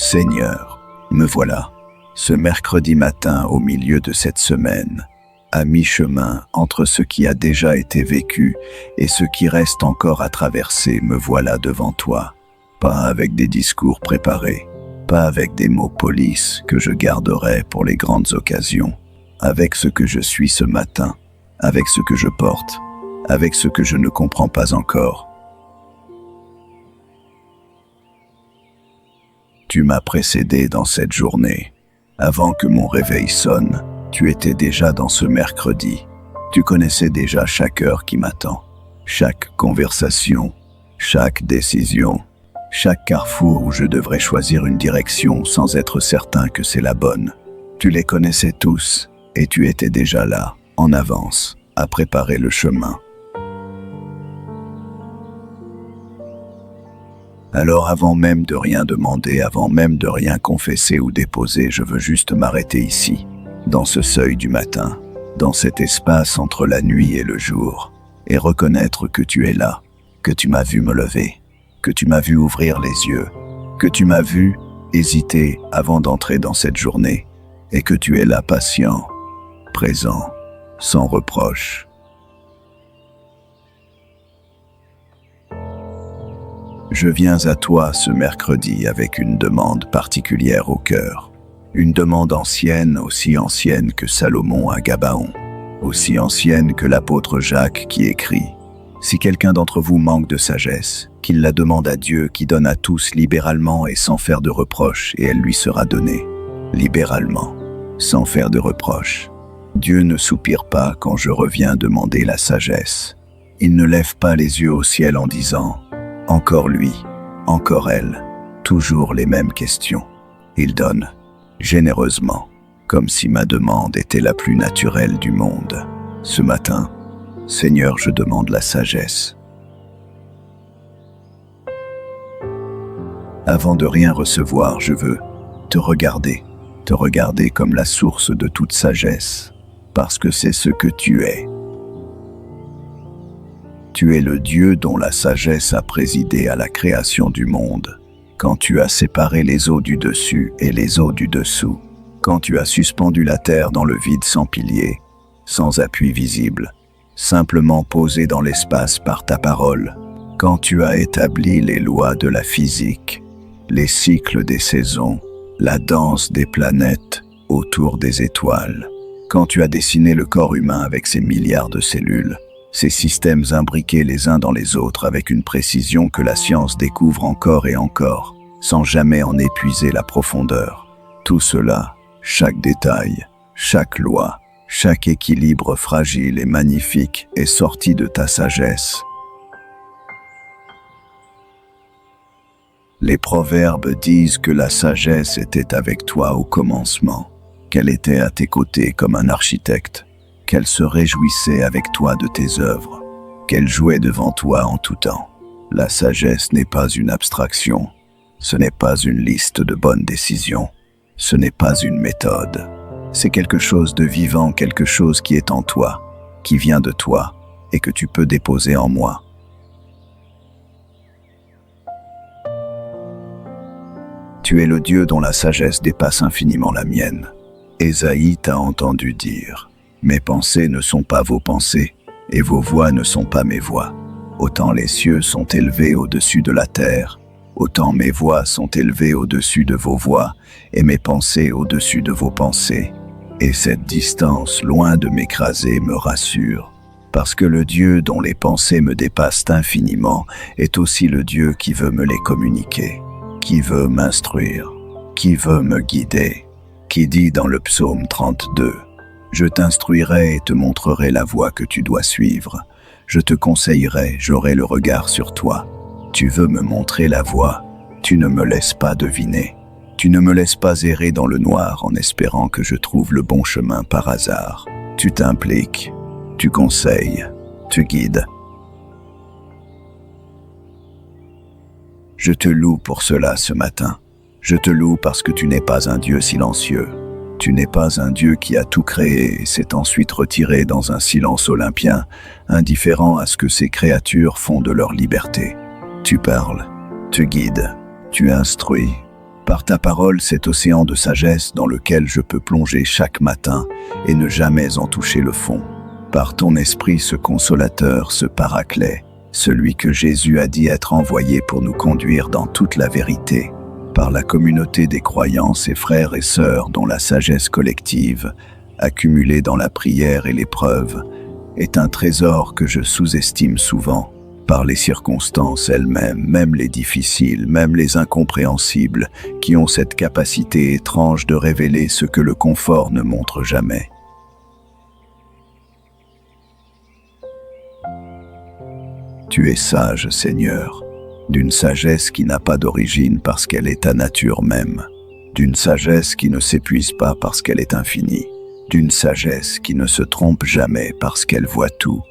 Seigneur, me voilà, ce mercredi matin au milieu de cette semaine, à mi-chemin entre ce qui a déjà été vécu et ce qui reste encore à traverser, me voilà devant toi. Pas avec des discours préparés, pas avec des mots polis que je garderai pour les grandes occasions, avec ce que je suis ce matin, avec ce que je porte, avec ce que je ne comprends pas encore. Tu m'as précédé dans cette journée. Avant que mon réveil sonne, tu étais déjà dans ce mercredi. Tu connaissais déjà chaque heure qui m'attend, chaque conversation, chaque décision, chaque carrefour où je devrais choisir une direction sans être certain que c'est la bonne. Tu les connaissais tous et tu étais déjà là, en avance, à préparer le chemin. Alors avant même de rien demander, avant même de rien confesser ou déposer, je veux juste m'arrêter ici, dans ce seuil du matin, dans cet espace entre la nuit et le jour, et reconnaître que tu es là, que tu m'as vu me lever, que tu m'as vu ouvrir les yeux, que tu m'as vu hésiter avant d'entrer dans cette journée, et que tu es là patient, présent, sans reproche. Je viens à toi ce mercredi avec une demande particulière au cœur. Une demande ancienne, aussi ancienne que Salomon à Gabaon, aussi ancienne que l'apôtre Jacques qui écrit « Si quelqu'un d'entre vous manque de sagesse, qu'il la demande à Dieu qui donne à tous libéralement et sans faire de reproche, et elle lui sera donnée. » Libéralement, sans faire de reproche. Dieu ne soupire pas quand je reviens demander la sagesse. Il ne lève pas les yeux au ciel en disant « Encore lui, encore elle, toujours les mêmes questions. » Il donne, généreusement, comme si ma demande était la plus naturelle du monde. Ce matin, Seigneur, je demande la sagesse. Avant de rien recevoir, je veux te regarder comme la source de toute sagesse, parce que c'est ce que tu es. Tu es le Dieu dont la sagesse a présidé à la création du monde, quand tu as séparé les eaux du dessus et les eaux du dessous, quand tu as suspendu la terre dans le vide sans pilier, sans appui visible, simplement posé dans l'espace par ta parole, quand tu as établi les lois de la physique, les cycles des saisons, la danse des planètes autour des étoiles, quand tu as dessiné le corps humain avec ses milliards de cellules, ces systèmes imbriqués les uns dans les autres avec une précision que la science découvre encore et encore, sans jamais en épuiser la profondeur. Tout cela, chaque détail, chaque loi, chaque équilibre fragile et magnifique est sorti de ta sagesse. Les proverbes disent que la sagesse était avec toi au commencement, qu'elle était à tes côtés comme un architecte, qu'elle se réjouissait avec toi de tes œuvres, qu'elle jouait devant toi en tout temps. La sagesse n'est pas une abstraction, ce n'est pas une liste de bonnes décisions, ce n'est pas une méthode. C'est quelque chose de vivant, quelque chose qui est en toi, qui vient de toi et que tu peux déposer en moi. Tu es le Dieu dont la sagesse dépasse infiniment la mienne. Ésaïe t'a entendu dire « Mes pensées ne sont pas vos pensées, et vos voix ne sont pas mes voix. Autant les cieux sont élevés au-dessus de la terre, autant mes voix sont élevées au-dessus de vos voix, et mes pensées au-dessus de vos pensées. Et cette distance, loin de m'écraser, me rassure, parce que le Dieu dont les pensées me dépassent infiniment est aussi le Dieu qui veut me les communiquer, qui veut m'instruire, qui veut me guider, qui dit dans le psaume 32 « Je t'instruirai et te montrerai la voie que tu dois suivre. Je te conseillerai, j'aurai le regard sur toi. Tu veux me montrer la voie, tu ne me laisses pas deviner. Tu ne me laisses pas errer dans le noir en espérant que je trouve le bon chemin par hasard. Tu t'impliques, tu conseilles, tu guides. » Je te loue pour cela ce matin. Je te loue parce que tu n'es pas un Dieu silencieux. Tu n'es pas un Dieu qui a tout créé et s'est ensuite retiré dans un silence olympien, indifférent à ce que ses créatures font de leur liberté. Tu parles, tu guides, tu instruis, Par ta parole, cet océan de sagesse dans lequel je peux plonger chaque matin et ne jamais en toucher le fond. Par ton esprit, ce consolateur, ce paraclet, celui que Jésus a dit être envoyé pour nous conduire dans toute la vérité. Par la communauté des croyants et frères et sœurs dont la sagesse collective, accumulée dans la prière et l'épreuve, est un trésor que je sous-estime souvent. Par les circonstances elles-mêmes, même les difficiles, même les incompréhensibles, qui ont cette capacité étrange de révéler ce que le confort ne montre jamais. Tu es sage, Seigneur, d'une sagesse qui n'a pas d'origine parce qu'elle est ta nature même, d'une sagesse qui ne s'épuise pas parce qu'elle est infinie, d'une sagesse qui ne se trompe jamais parce qu'elle voit tout,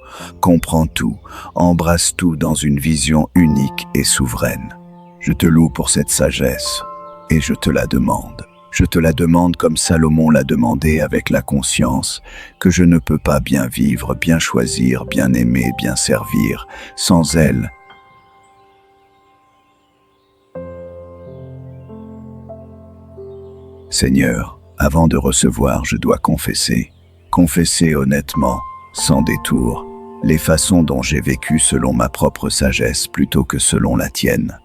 comprend tout, embrasse tout dans une vision unique et souveraine. Je te loue pour cette sagesse et je te la demande. Je te la demande comme Salomon l'a demandé avec la conscience que je ne peux pas bien vivre, bien choisir, bien aimer, bien servir sans elle. Seigneur, avant de recevoir, je dois confesser honnêtement, sans détour, les façons dont j'ai vécu selon ma propre sagesse plutôt que selon la tienne.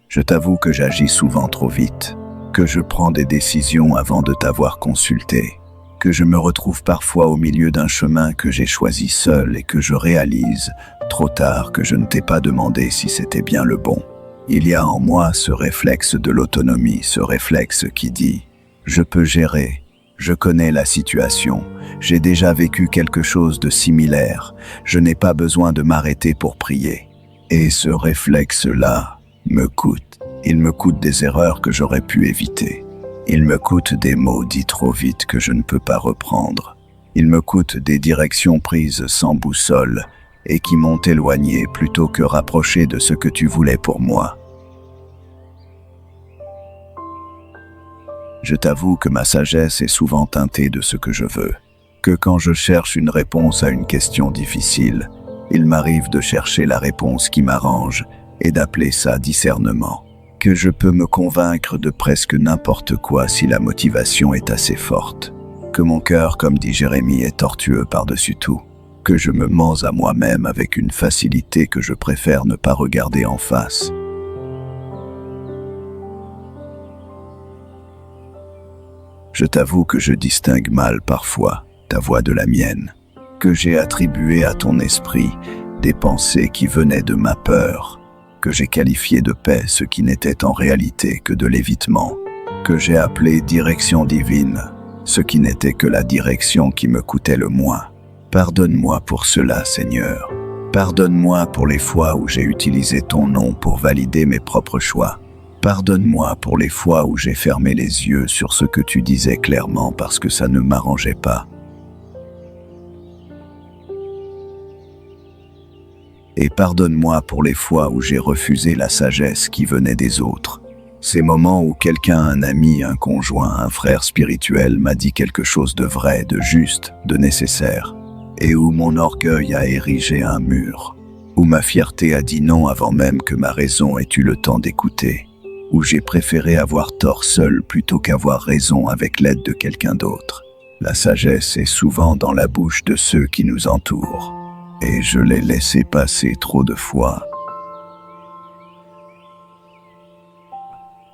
Je t'avoue que j'agis souvent trop vite, que je prends des décisions avant de t'avoir consulté, que je me retrouve parfois au milieu d'un chemin que j'ai choisi seul et que je réalise, trop tard, que je ne t'ai pas demandé si c'était bien le bon. Il y a en moi ce réflexe de l'autonomie, ce réflexe qui dit « Je peux gérer, je connais la situation, j'ai déjà vécu quelque chose de similaire, je n'ai pas besoin de m'arrêter pour prier. » Et ce réflexe-là me coûte. Il me coûte des erreurs que j'aurais pu éviter. Il me coûte des mots dits trop vite que je ne peux pas reprendre. Il me coûte des directions prises sans boussole et qui m'ont éloigné plutôt que rapproché de ce que tu voulais pour moi. Je t'avoue que ma sagesse est souvent teintée de ce que je veux, que quand je cherche une réponse à une question difficile, il m'arrive de chercher la réponse qui m'arrange et d'appeler ça discernement, que je peux me convaincre de presque n'importe quoi si la motivation est assez forte, que mon cœur, comme dit Jérémie, est tortueux par-dessus tout, que je me mens à moi-même avec une facilité que je préfère ne pas regarder en face. Je t'avoue que je distingue mal parfois ta voix de la mienne, que j'ai attribué à ton esprit des pensées qui venaient de ma peur, que j'ai qualifié de paix ce qui n'était en réalité que de l'évitement, que j'ai appelé direction divine, ce qui n'était que la direction qui me coûtait le moins. Pardonne-moi pour cela, Seigneur. Pardonne-moi pour les fois où j'ai utilisé ton nom pour valider mes propres choix. Pardonne-moi pour les fois où j'ai fermé les yeux sur ce que tu disais clairement parce que ça ne m'arrangeait pas. Et pardonne-moi pour les fois où j'ai refusé la sagesse qui venait des autres. Ces moments où quelqu'un, un ami, un conjoint, un frère spirituel m'a dit quelque chose de vrai, de juste, de nécessaire, et où mon orgueil a érigé un mur, où ma fierté a dit non avant même que ma raison ait eu le temps d'écouter, où j'ai préféré avoir tort seul plutôt qu'avoir raison avec l'aide de quelqu'un d'autre. La sagesse est souvent dans la bouche de ceux qui nous entourent. Et je l'ai laissé passer trop de fois.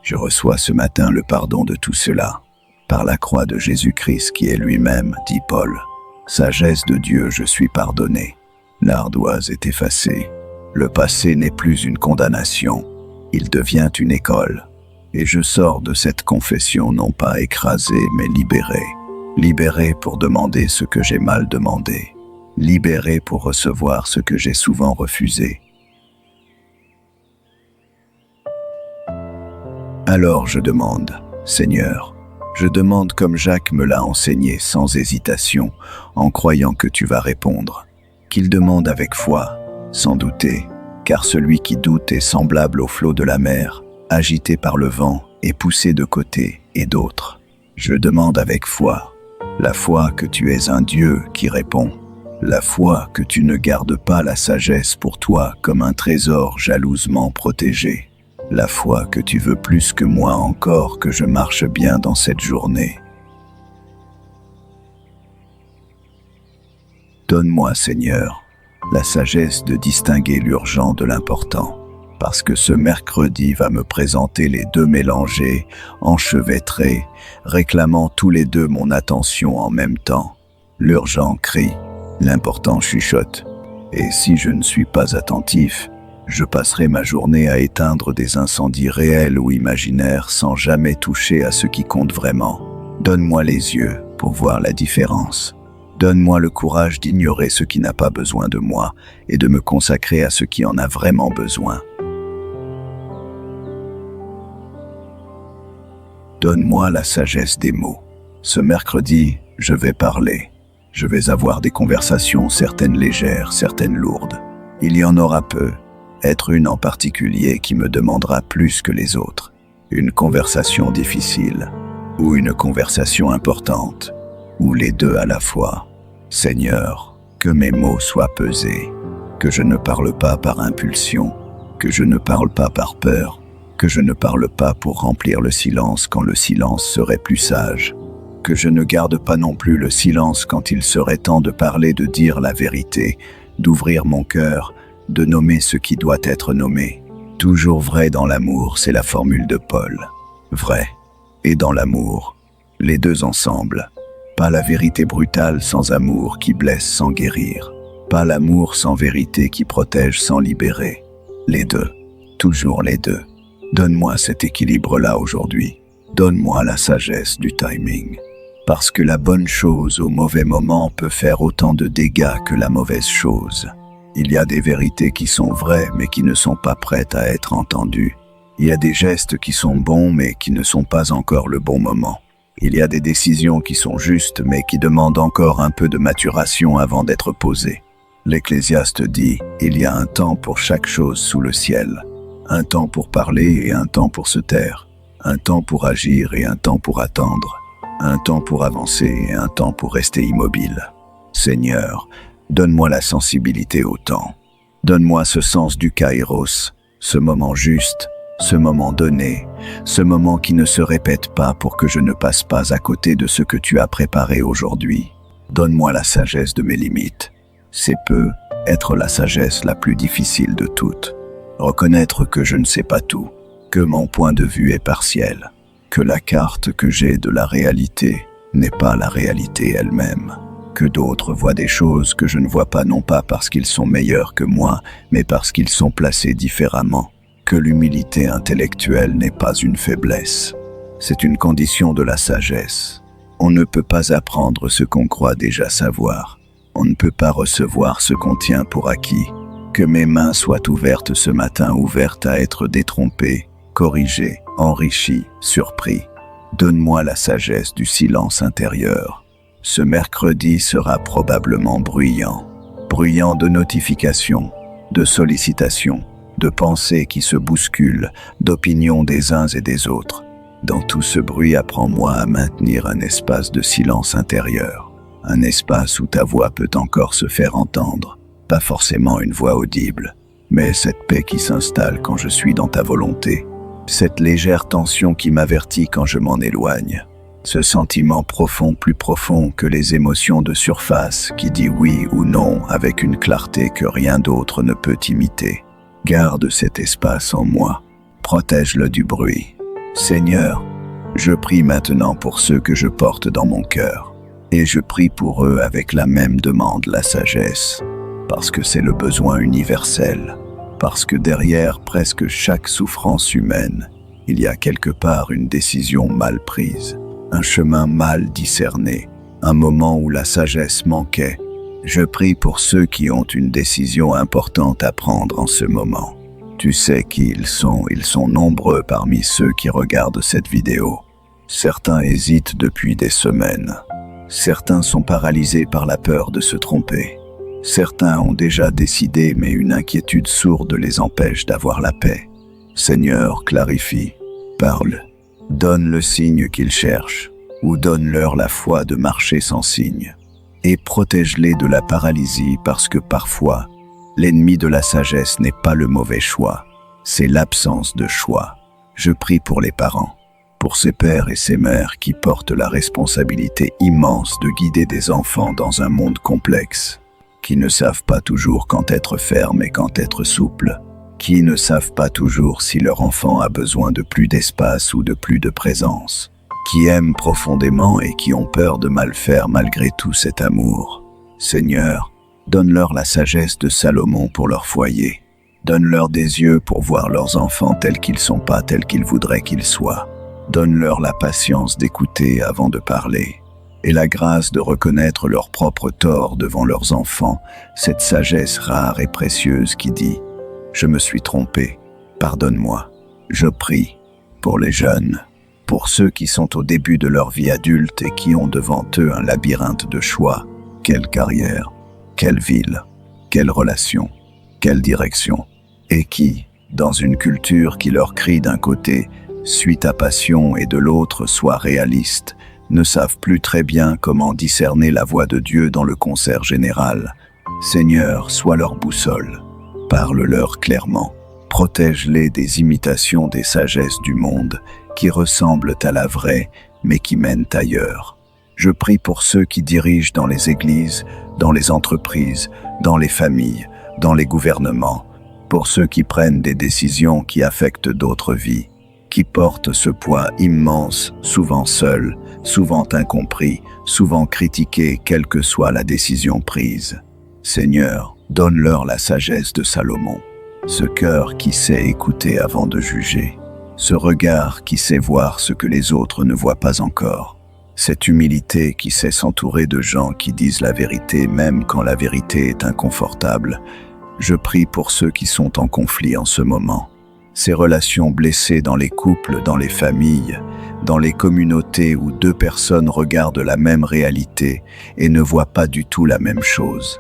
Je reçois ce matin le pardon de tout cela, par la croix de Jésus-Christ qui est lui-même, dit Paul. Sagesse de Dieu, je suis pardonné. L'ardoise est effacée. Le passé n'est plus une condamnation, il devient une école. Et je sors de cette confession non pas écrasé, mais libéré. Libéré pour demander ce que j'ai mal demandé. Libéré pour recevoir ce que j'ai souvent refusé. Alors je demande, Seigneur, je demande comme Jacques me l'a enseigné sans hésitation, en croyant que tu vas répondre, qu'il demande avec foi, sans douter, car celui qui doute est semblable au flot de la mer, agité par le vent et poussé de côté et d'autre. Je demande avec foi, la foi que tu es un Dieu qui répond. La foi que tu ne gardes pas la sagesse pour toi comme un trésor jalousement protégé. La foi que tu veux plus que moi encore que je marche bien dans cette journée. Donne-moi, Seigneur, la sagesse de distinguer l'urgent de l'important, parce que ce mercredi va me présenter les deux mélangés, enchevêtrés, réclamant tous les deux mon attention en même temps. L'urgent crie, l'important chuchote, et si je ne suis pas attentif, je passerai ma journée à éteindre des incendies réels ou imaginaires sans jamais toucher à ce qui compte vraiment. Donne-moi les yeux pour voir la différence. Donne-moi le courage d'ignorer ce qui n'a pas besoin de moi et de me consacrer à ce qui en a vraiment besoin. Donne-moi la sagesse des mots. Ce mercredi, je vais parler. Je vais avoir des conversations, certaines légères, certaines lourdes. Il y en aura peu. Être une en particulier qui me demandera plus que les autres. Une conversation difficile, ou une conversation importante, ou les deux à la fois. Seigneur, que mes mots soient pesés, que je ne parle pas par impulsion, que je ne parle pas par peur, que je ne parle pas pour remplir le silence quand le silence serait plus sage, que je ne garde pas non plus le silence quand il serait temps de parler, de dire la vérité, d'ouvrir mon cœur, de nommer ce qui doit être nommé. Toujours vrai dans l'amour, c'est la formule de Paul. Vrai et dans l'amour, les deux ensemble. Pas la vérité brutale sans amour qui blesse sans guérir. Pas l'amour sans vérité qui protège sans libérer. Les deux, toujours les deux. Donne-moi cet équilibre-là aujourd'hui. Donne-moi la sagesse du timing. Parce que la bonne chose au mauvais moment peut faire autant de dégâts que la mauvaise chose. Il y a des vérités qui sont vraies mais qui ne sont pas prêtes à être entendues. Il y a des gestes qui sont bons mais qui ne sont pas encore le bon moment. Il y a des décisions qui sont justes mais qui demandent encore un peu de maturation avant d'être posées. L'Ecclésiaste dit « Il y a un temps pour chaque chose sous le ciel, un temps pour parler et un temps pour se taire, un temps pour agir et un temps pour attendre, un temps pour avancer et un temps pour rester immobile. Seigneur, donne-moi la sensibilité au temps. Donne-moi ce sens du kairos, ce moment juste, ce moment donné, ce moment qui ne se répète pas pour que je ne passe pas à côté de ce que tu as préparé aujourd'hui. Donne-moi la sagesse de mes limites. C'est peu être la sagesse la plus difficile de toutes. Reconnaître que je ne sais pas tout, que mon point de vue est partiel, que la carte que j'ai de la réalité n'est pas la réalité elle-même, que d'autres voient des choses que je ne vois pas non pas parce qu'ils sont meilleurs que moi, mais parce qu'ils sont placés différemment. Que l'humilité intellectuelle n'est pas une faiblesse. C'est une condition de la sagesse. On ne peut pas apprendre ce qu'on croit déjà savoir. On ne peut pas recevoir ce qu'on tient pour acquis. Que mes mains soient ouvertes ce matin, ouvertes à être détrompées, corrigées, enrichies, surpris. Donne-moi la sagesse du silence intérieur. Ce mercredi sera probablement bruyant. Bruyant de notifications, de sollicitations, de pensées qui se bousculent, d'opinions des uns et des autres. Dans tout ce bruit, apprends-moi à maintenir un espace de silence intérieur, un espace où ta voix peut encore se faire entendre, pas forcément une voix audible, mais cette paix qui s'installe quand je suis dans ta volonté, cette légère tension qui m'avertit quand je m'en éloigne, ce sentiment profond, plus profond que les émotions de surface qui dit oui ou non avec une clarté que rien d'autre ne peut imiter. Garde cet espace en moi, protège-le du bruit. Seigneur, je prie maintenant pour ceux que je porte dans mon cœur, et je prie pour eux avec la même demande, la sagesse, parce que c'est le besoin universel, parce que derrière presque chaque souffrance humaine, il y a quelque part une décision mal prise, un chemin mal discerné, un moment où la sagesse manquait. Je prie pour ceux qui ont une décision importante à prendre en ce moment. Tu sais qui ils sont nombreux parmi ceux qui regardent cette vidéo. Certains hésitent depuis des semaines. Certains sont paralysés par la peur de se tromper. Certains ont déjà décidé, mais une inquiétude sourde les empêche d'avoir la paix. Seigneur, clarifie, parle, donne le signe qu'ils cherchent, ou donne-leur la foi de marcher sans signe. et protège-les de la paralysie parce que parfois, l'ennemi de la sagesse n'est pas le mauvais choix, c'est l'absence de choix. Je prie pour les parents, pour ces pères et ces mères qui portent la responsabilité immense de guider des enfants dans un monde complexe, qui ne savent pas toujours quand être ferme et quand être souple, qui ne savent pas toujours si leur enfant a besoin de plus d'espace ou de plus de présence, qui aiment profondément et qui ont peur de mal faire malgré tout cet amour. Seigneur, donne-leur la sagesse de Salomon pour leur foyer. Donne-leur des yeux pour voir leurs enfants tels qu'ils sont pas tels qu'ils voudraient qu'ils soient. Donne-leur la patience d'écouter avant de parler et la grâce de reconnaître leurs propres torts devant leurs enfants, cette sagesse rare et précieuse qui dit « Je me suis trompé, pardonne-moi ». Je prie pour les jeunes, pour ceux qui sont au début de leur vie adulte et qui ont devant eux un labyrinthe de choix. Quelle carrière, quelle ville, quelle relation, quelle direction, et qui, dans une culture qui leur crie d'un côté « suis ta passion » et de l'autre « sois réaliste », ne savent plus très bien comment discerner la voix de Dieu dans le concert général. Seigneur, sois leur boussole, parle-leur clairement, protège-les des imitations des sagesses du monde qui ressemblent à la vraie, mais qui mènent ailleurs. Je prie pour ceux qui dirigent dans les églises, dans les entreprises, dans les familles, dans les gouvernements, pour ceux qui prennent des décisions qui affectent d'autres vies, qui portent ce poids immense, souvent seuls, souvent incompris, souvent critiqués, quelle que soit la décision prise. Seigneur, donne-leur la sagesse de Salomon, ce cœur qui sait écouter avant de juger, ce regard qui sait voir ce que les autres ne voient pas encore, cette humilité qui sait s'entourer de gens qui disent la vérité même quand la vérité est inconfortable. Je prie pour ceux qui sont en conflit en ce moment, ces relations blessées dans les couples, dans les familles, dans les communautés où deux personnes regardent la même réalité et ne voient pas du tout la même chose,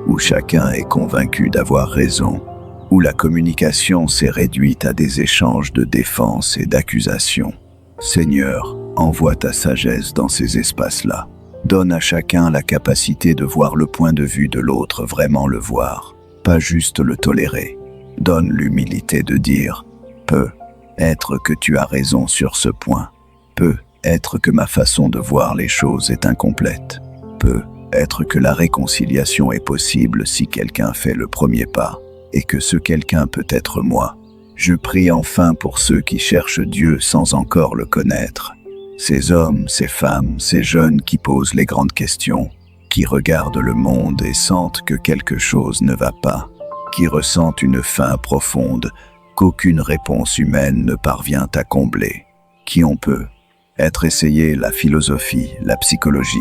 où chacun est convaincu d'avoir raison, où la communication s'est réduite à des échanges de défense et d'accusations. Seigneur, envoie ta sagesse dans ces espaces-là. Donne à chacun la capacité de voir le point de vue de l'autre, vraiment le voir, pas juste le tolérer. Donne l'humilité de dire « peut être que tu as raison sur ce point, peut être que ma façon de voir les choses est incomplète, peut être que la réconciliation est possible si quelqu'un fait le premier pas, et que ce quelqu'un peut être moi. » Je prie enfin pour ceux qui cherchent Dieu sans encore le connaître. Ces hommes, ces femmes, ces jeunes qui posent les grandes questions, qui regardent le monde et sentent que quelque chose ne va pas, qui ressentent une faim profonde qu'aucune réponse humaine ne parvient à combler, qui ont peu être essayé la philosophie, la psychologie,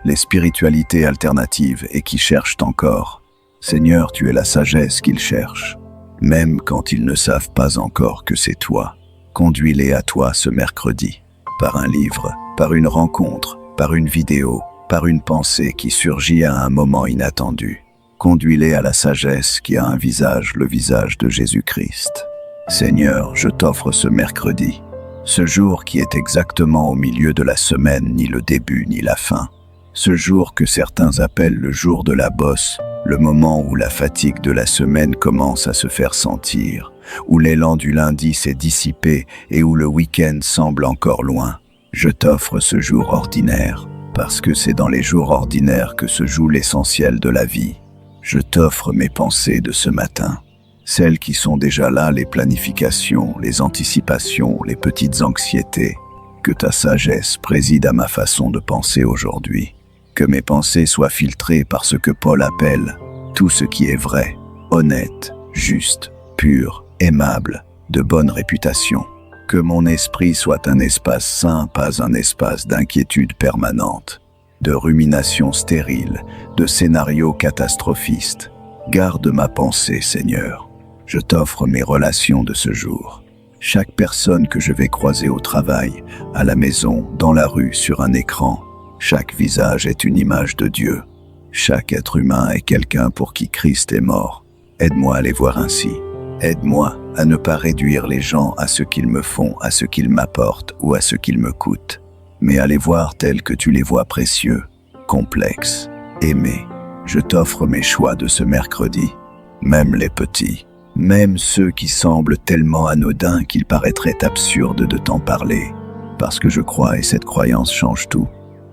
les spiritualités alternatives et qui cherchent encore. Seigneur, tu es la sagesse qu'ils cherchent, même quand ils ne savent pas encore que c'est toi. Conduis-les à toi ce mercredi, par un livre, par une rencontre, par une vidéo, par une pensée qui surgit à un moment inattendu. Conduis-les à la sagesse qui a un visage, le visage de Jésus-Christ. Seigneur, je t'offre ce mercredi, ce jour qui est exactement au milieu de la semaine, ni le début ni la fin. Ce jour que certains appellent le jour de la bosse, le moment où la fatigue de la semaine commence à se faire sentir, où l'élan du lundi s'est dissipé et où le week-end semble encore loin. Je t'offre ce jour ordinaire, parce que c'est dans les jours ordinaires que se joue l'essentiel de la vie. Je t'offre mes pensées de ce matin, celles qui sont déjà là, les planifications, les anticipations, les petites anxiétés. Que ta sagesse préside à ma façon de penser aujourd'hui. Que mes pensées soient filtrées par ce que Paul appelle tout ce qui est vrai, honnête, juste, pur, aimable, de bonne réputation. Que mon esprit soit un espace sain, pas un espace d'inquiétude permanente, de rumination stérile, de scénarios catastrophistes. Garde ma pensée, Seigneur. Je t'offre mes relations de ce jour. Chaque personne que je vais croiser au travail, à la maison, dans la rue, sur un écran, chaque visage est une image de Dieu. Chaque être humain est quelqu'un pour qui Christ est mort. Aide-moi à les voir ainsi. Aide-moi à ne pas réduire les gens à ce qu'ils me font, à ce qu'ils m'apportent ou à ce qu'ils me coûtent, mais à les voir tels que tu les vois précieux, complexes Aimé, je t'offre mes choix de ce mercredi, même les petits, même ceux qui semblent tellement anodins qu'il paraîtrait absurde de t'en parler, parce que je crois, et cette croyance change tout.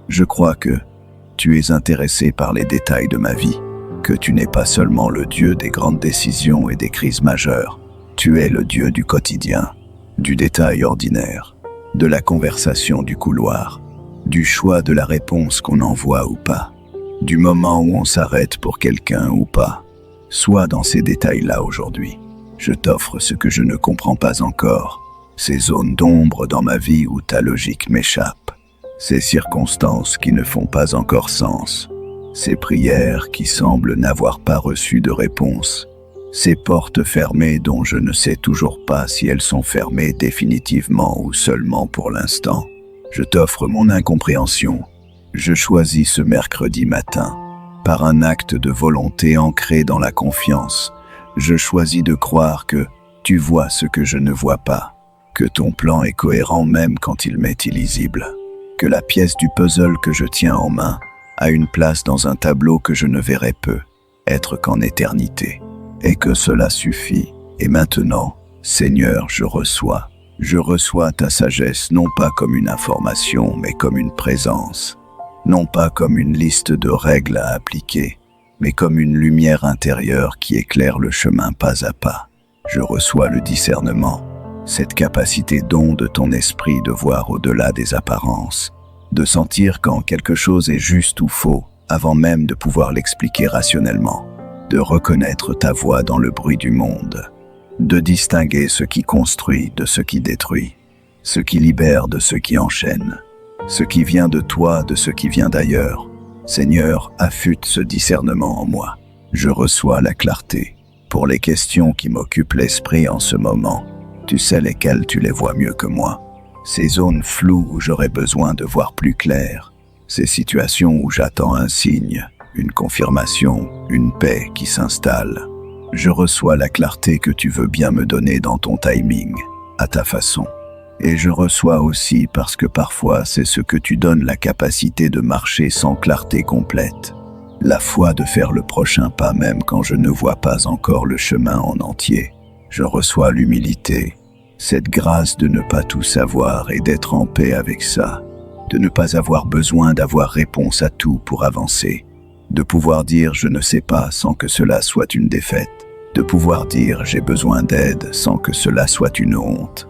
Je crois que tu es intéressé par les détails de ma vie, que tu n'es pas seulement le Dieu des grandes décisions et des crises majeures, tu es le Dieu du quotidien, du détail ordinaire, de la conversation du couloir, du choix de la réponse qu'on envoie ou pas, du moment où on s'arrête pour quelqu'un ou pas. Sois dans ces détails-là aujourd'hui. Je t'offre ce que je ne comprends pas encore, ces zones d'ombre dans ma vie où ta logique m'échappe, ces circonstances qui ne font pas encore sens, ces prières qui semblent n'avoir pas reçu de réponse, ces portes fermées dont je ne sais toujours pas si elles sont fermées définitivement ou seulement pour l'instant. Je t'offre mon incompréhension. Je choisis ce mercredi matin, par un acte de volonté ancré dans la confiance. Je choisis de croire que tu vois ce que je ne vois pas, que ton plan est cohérent même quand il m'est illisible, que la pièce du puzzle que je tiens en main a une place dans un tableau que je ne verrai peu être qu'en éternité, et que cela suffit. Et maintenant, Seigneur, je reçois ta sagesse non pas comme une information, mais comme une présence, non pas comme une liste de règles à appliquer, mais comme une lumière intérieure qui éclaire le chemin pas à pas. Je reçois le discernement, cette capacité don de ton esprit de voir au-delà des apparences, de sentir quand quelque chose est juste ou faux, avant même de pouvoir l'expliquer rationnellement, de reconnaître ta voix dans le bruit du monde, de distinguer ce qui construit de ce qui détruit, ce qui libère de ce qui enchaîne, ce qui vient de toi de ce qui vient d'ailleurs. Seigneur, affûte ce discernement en moi. Je reçois la clarté pour les questions qui m'occupent l'esprit en ce moment. Tu sais lesquelles, tu les vois mieux que moi. Ces zones floues où j'aurais besoin de voir plus clair, ces situations où j'attends un signe, une confirmation, une paix qui s'installe. Je reçois la clarté que tu veux bien me donner dans ton timing, à ta façon. Et je reçois aussi parce que parfois c'est ce que tu donnes, la capacité de marcher sans clarté complète, la foi de faire le prochain pas même quand je ne vois pas encore le chemin en entier. Je reçois l'humilité, cette grâce de ne pas tout savoir et d'être en paix avec ça, de ne pas avoir besoin d'avoir réponse à tout pour avancer, de pouvoir dire je ne sais pas sans que cela soit une défaite, de pouvoir dire j'ai besoin d'aide sans que cela soit une honte.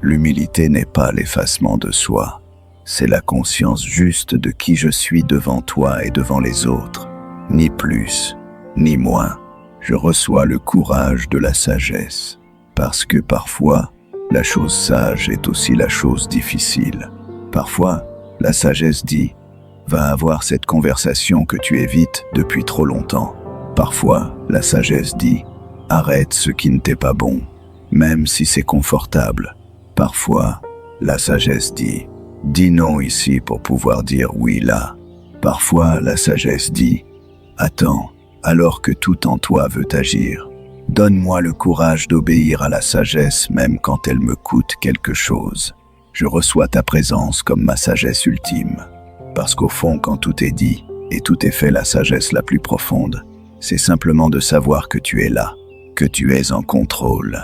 L'humilité n'est pas l'effacement de soi, c'est la conscience juste de qui je suis devant toi et devant les autres, ni plus, ni moins. Je reçois le courage de la sagesse, parce que parfois, la chose sage est aussi la chose difficile. Parfois, la sagesse dit « Va avoir cette conversation que tu évites depuis trop longtemps ». Parfois, la sagesse dit « Arrête ce qui ne t'est pas bon, même si c'est confortable ». Parfois, la sagesse dit « Dis non ici pour pouvoir dire oui là ». Parfois, la sagesse dit « Attends, alors que tout en toi veut agir. Donne-moi le courage d'obéir à la sagesse même quand elle me coûte quelque chose. Je reçois ta présence comme ma sagesse ultime. Parce qu'au fond, quand tout est dit et tout est fait, la sagesse la plus profonde, c'est simplement de savoir que tu es là, que tu es en contrôle,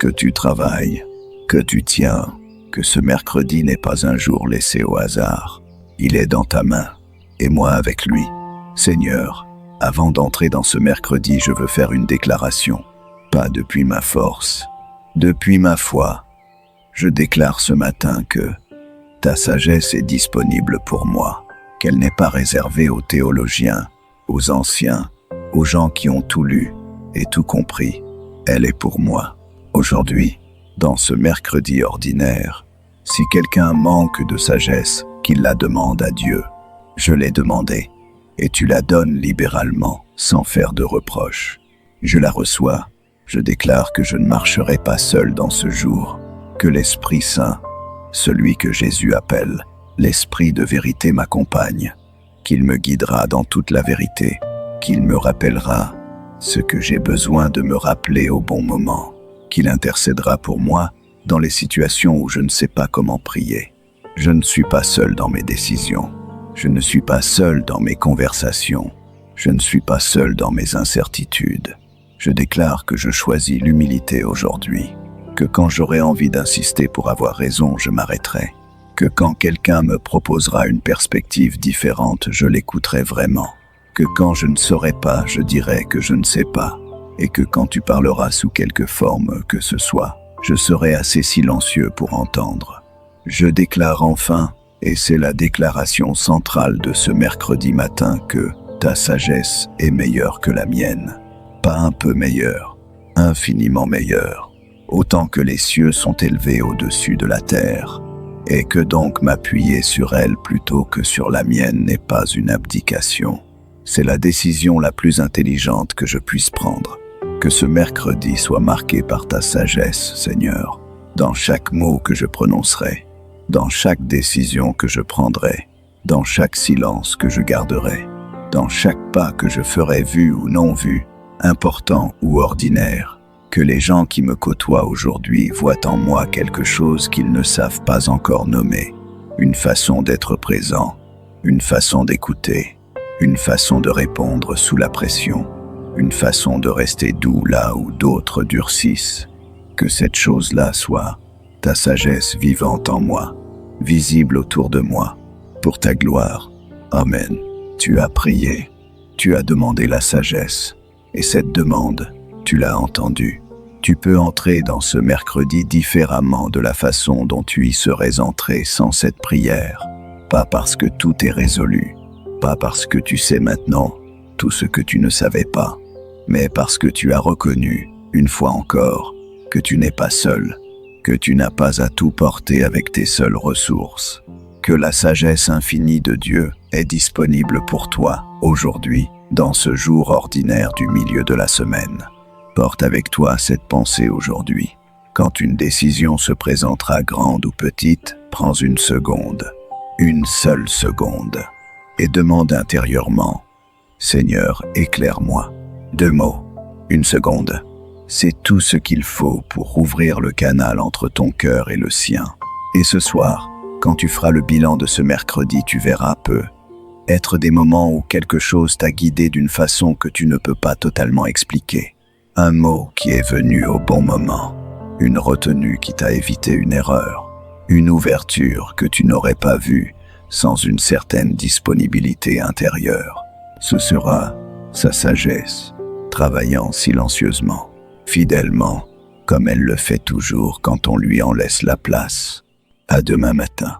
que tu travailles, que tu tiens, que ce mercredi n'est pas un jour laissé au hasard. Il est dans ta main, et moi avec lui. Seigneur, avant d'entrer dans ce mercredi, je veux faire une déclaration. Pas depuis ma force, depuis ma foi. Je déclare ce matin que ta sagesse est disponible pour moi, qu'elle n'est pas réservée aux théologiens, aux anciens, aux gens qui ont tout lu et tout compris. Elle est pour moi. Aujourd'hui, dans ce mercredi ordinaire, si quelqu'un manque de sagesse, qu'il la demande à Dieu. Je l'ai demandée, et tu la donnes libéralement, sans faire de reproches. Je la reçois, je déclare que je ne marcherai pas seul dans ce jour, que l'Esprit Saint, celui que Jésus appelle l'Esprit de vérité, m'accompagne, qu'il me guidera dans toute la vérité, qu'il me rappellera ce que j'ai besoin de me rappeler au bon moment, qu'il intercédera pour moi dans les situations où je ne sais pas comment prier. Je ne suis pas seul dans mes décisions, je ne suis pas seul dans mes conversations, Je ne suis pas seul dans mes incertitudes. Je déclare que je choisis l'humilité aujourd'hui, que quand j'aurai envie d'insister pour avoir raison, je m'arrêterai, que quand quelqu'un me proposera une perspective différente, je l'écouterai vraiment, que quand je ne saurai pas, je dirai que je ne sais pas, et que quand tu parleras sous quelque forme que ce soit, je serai assez silencieux pour entendre. Je déclare enfin, et c'est la déclaration centrale de ce mercredi matin, que ta sagesse est meilleure que la mienne. Pas un peu meilleure, infiniment meilleure, autant que les cieux sont élevés au-dessus de la terre, et que donc m'appuyer sur elle plutôt que sur la mienne n'est pas une abdication. C'est la décision la plus intelligente que je puisse prendre. Que ce mercredi soit marqué par ta sagesse, Seigneur, dans chaque mot que je prononcerai, dans chaque décision que je prendrai, dans chaque silence que je garderai, dans chaque pas que je ferai vu ou non vu, important ou ordinaire, que les gens qui me côtoient aujourd'hui voient en moi quelque chose qu'ils ne savent pas encore nommer, une façon d'être présent, une façon d'écouter, une façon de répondre sous la pression, une façon de rester doux là où d'autres durcissent. Que cette chose-là soit ta sagesse vivante en moi, visible autour de moi, pour ta gloire. Amen. Tu as prié, tu as demandé la sagesse, et cette demande, tu l'as entendue. Tu peux entrer dans ce mercredi différemment de la façon dont tu y serais entré sans cette prière. Pas parce que tout est résolu, pas parce que tu sais maintenant tout ce que tu ne savais pas, mais parce que tu as reconnu, une fois encore, que tu n'es pas seul, que tu n'as pas à tout porter avec tes seules ressources, que la sagesse infinie de Dieu est disponible pour toi, aujourd'hui, dans ce jour ordinaire du milieu de la semaine. Porte avec toi cette pensée aujourd'hui. Quand une décision se présentera grande ou petite, prends une seconde, une seule seconde, et demande intérieurement, « Seigneur, éclaire-moi ». 2 mots, 1 seconde. C'est tout ce qu'il faut pour ouvrir le canal entre ton cœur et le sien. Et ce soir, quand tu feras le bilan de ce mercredi, tu verras être des moments où quelque chose t'a guidé d'une façon que tu ne peux pas totalement expliquer. Un mot qui est venu au bon moment, une retenue qui t'a évité une erreur, une ouverture que tu n'aurais pas vue sans une certaine disponibilité intérieure. Ce sera sa sagesse, travaillant silencieusement, fidèlement, comme elle le fait toujours quand on lui en laisse la place. À demain matin.